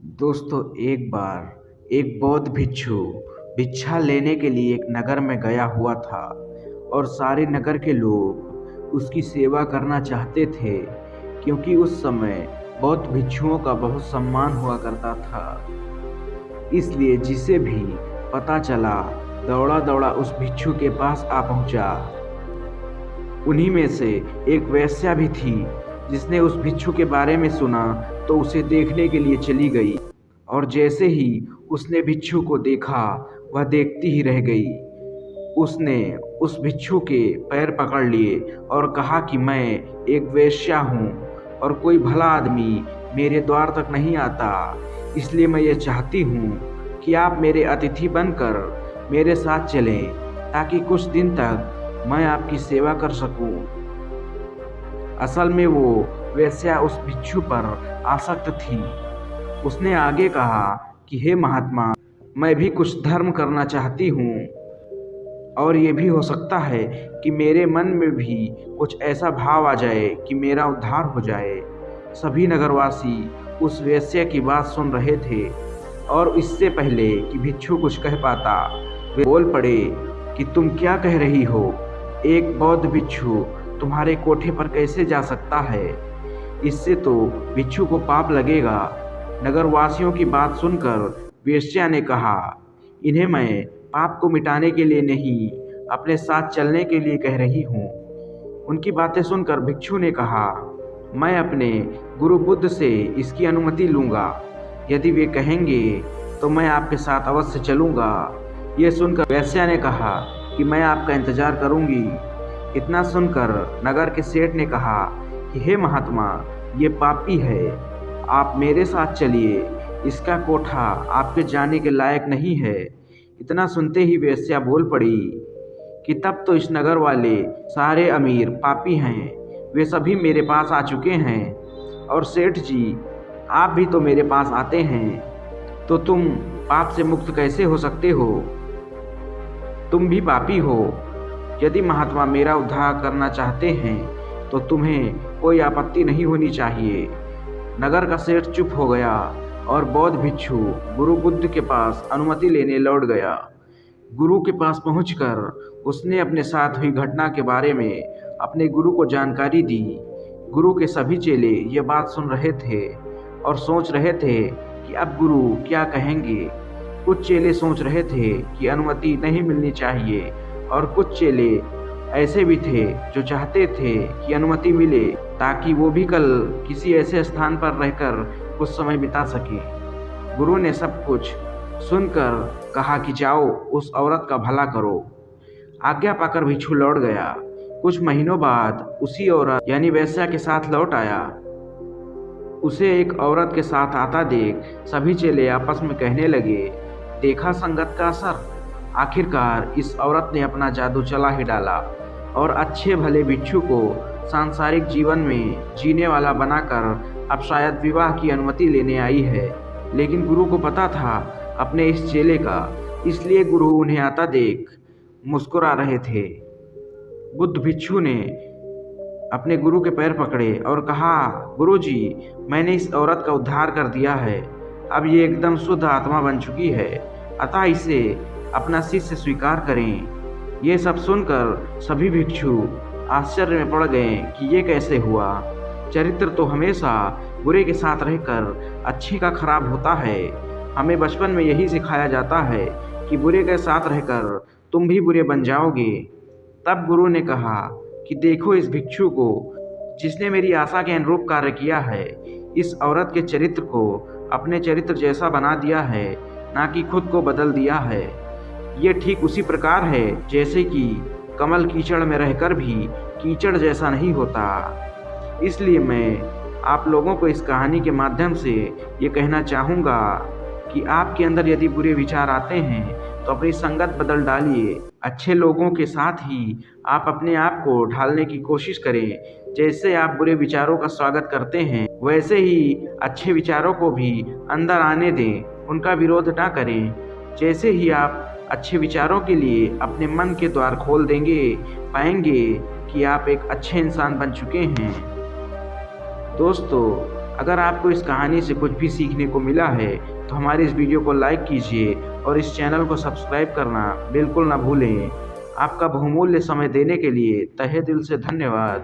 दोस्तों, एक बार एक बौद्ध भिक्षु भिक्षा लेने के लिए एक नगर में गया हुआ था और सारे नगर के लोग उसकी सेवा करना चाहते थे, क्योंकि उस समय बौद्ध भिक्षुओं का बहुत सम्मान हुआ करता था। इसलिए जिसे भी पता चला, दौड़ा दौड़ा उस भिक्षु के पास आ पहुंचा। उन्हीं में से एक वेश्या भी थी, जिसने उस भिक्षु के बारे में सुना तो उसे देखने के लिए चली गई। और जैसे ही उसने भिक्षु को देखा, वह देखती ही रह गई। उसने उस भिक्षु के पैर पकड़ लिए और कहा कि मैं एक वेश्या हूँ और कोई भला आदमी मेरे द्वार तक नहीं आता, इसलिए मैं ये चाहती हूँ कि आप मेरे अतिथि बनकर मेरे साथ चलें, ताकि कुछ दिन तक मैं आपकी सेवा कर सकूं। असल में वो वेश्या उस भिक्षु पर आसक्त थी। उसने आगे कहा कि हे महात्मा, मैं भी कुछ धर्म करना चाहती हूँ, और ये भी हो सकता है कि मेरे मन में भी कुछ ऐसा भाव आ जाए कि मेरा उद्धार हो जाए। सभी नगरवासी उस वेश्या की बात सुन रहे थे, और इससे पहले कि भिक्षु कुछ कह पाता, वे बोल पड़े कि तुम क्या कह रही हो? एक बौद्ध भिक्षु तुम्हारे कोठे पर कैसे जा सकता है? इससे तो भिक्षु को पाप लगेगा। नगरवासियों की बात सुनकर वेश्या ने कहा, इन्हें मैं पाप को मिटाने के लिए नहीं, अपने साथ चलने के लिए कह रही हूँ। उनकी बातें सुनकर भिक्षु ने कहा, मैं अपने गुरु बुद्ध से इसकी अनुमति लूँगा। यदि वे कहेंगे तो मैं आपके साथ अवश्य चलूँगा। ये सुनकर वेश्या ने कहा कि मैं आपका इंतजार करूँगी। इतना सुनकर नगर के सेठ ने कहा कि हे महात्मा, ये पापी है, आप मेरे साथ चलिए, इसका कोठा आपके जाने के लायक नहीं है। इतना सुनते ही वेश्या बोल पड़ी कि तब तो इस नगर वाले सारे अमीर पापी हैं, वे सभी मेरे पास आ चुके हैं। और सेठ जी, आप भी तो मेरे पास आते हैं, तो तुम पाप से मुक्त कैसे हो सकते हो? तुम भी पापी हो। यदि महात्मा मेरा उद्धार करना चाहते हैं तो तुम्हें कोई आपत्ति नहीं होनी चाहिए। नगर का सेठ चुप हो गया और बौद्ध भिक्षु गुरु बुद्ध के पास अनुमति लेने लौट गया। गुरु के पास पहुंचकर उसने अपने साथ हुई घटना के बारे में अपने गुरु को जानकारी दी। गुरु के सभी चेले ये बात सुन रहे थे और सोच रहे थे कि अब गुरु क्या कहेंगे। कुछ चेले सोच रहे थे कि अनुमति नहीं मिलनी चाहिए, और कुछ चेले ऐसे भी थे जो चाहते थे कि अनुमति मिले, ताकि वो भी कल किसी ऐसे स्थान पर रहकर कुछ समय बिता सके। गुरु ने सब कुछ सुनकर कहा कि जाओ, उस औरत का भला करो। आज्ञा पाकर भिक्षु लौट गया। कुछ महीनों बाद उसी औरत यानी वेश्या के साथ लौट आया। उसे एक औरत के साथ आता देख सभी चेले आपस में कहने लगे, देखा संगत का असर। आखिरकार इस औरत ने अपना जादू चला ही डाला और अच्छे भले भिक्षु को सांसारिक जीवन में जीने वाला बनाकर अब शायद विवाह की अनुमति लेने आई है। लेकिन गुरु को पता था अपने इस चेले का, इसलिए गुरु उन्हें आता देख मुस्कुरा रहे थे। बुद्ध भिक्षु ने अपने गुरु के पैर पकड़े और कहा, गुरु जी, मैंने इस औरत का उद्धार कर दिया है। अब ये एकदम शुद्ध आत्मा बन चुकी है, अतः इसे अपना शिष्य स्वीकार करें। ये सब सुनकर सभी भिक्षु आश्चर्य में पड़ गए कि ये कैसे हुआ। चरित्र तो हमेशा बुरे के साथ रहकर अच्छे का खराब होता है। हमें बचपन में यही सिखाया जाता है कि बुरे के साथ रहकर तुम भी बुरे बन जाओगे। तब गुरु ने कहा कि देखो इस भिक्षु को, जिसने मेरी आशा के अनुरूप कार्य किया है। इस औरत के चरित्र को अपने चरित्र जैसा बना दिया है, ना कि खुद को बदल दिया है। ये ठीक उसी प्रकार है जैसे कि कमल कीचड़ में रहकर भी कीचड़ जैसा नहीं होता। इसलिए मैं आप लोगों को इस कहानी के माध्यम से ये कहना चाहूँगा कि आपके अंदर यदि बुरे विचार आते हैं तो अपनी संगत बदल डालिए। अच्छे लोगों के साथ ही आप अपने आप को ढालने की कोशिश करें। जैसे आप बुरे विचारों का स्वागत करते हैं, वैसे ही अच्छे विचारों को भी अंदर आने दें, उनका विरोध ना करें। जैसे ही आप अच्छे विचारों के लिए अपने मन के द्वार खोल देंगे, पाएंगे कि आप एक अच्छे इंसान बन चुके हैं। दोस्तों, अगर आपको इस कहानी से कुछ भी सीखने को मिला है तो हमारी इस वीडियो को लाइक कीजिए और इस चैनल को सब्सक्राइब करना बिल्कुल ना भूलें। आपका बहुमूल्य समय देने के लिए तहे दिल से धन्यवाद।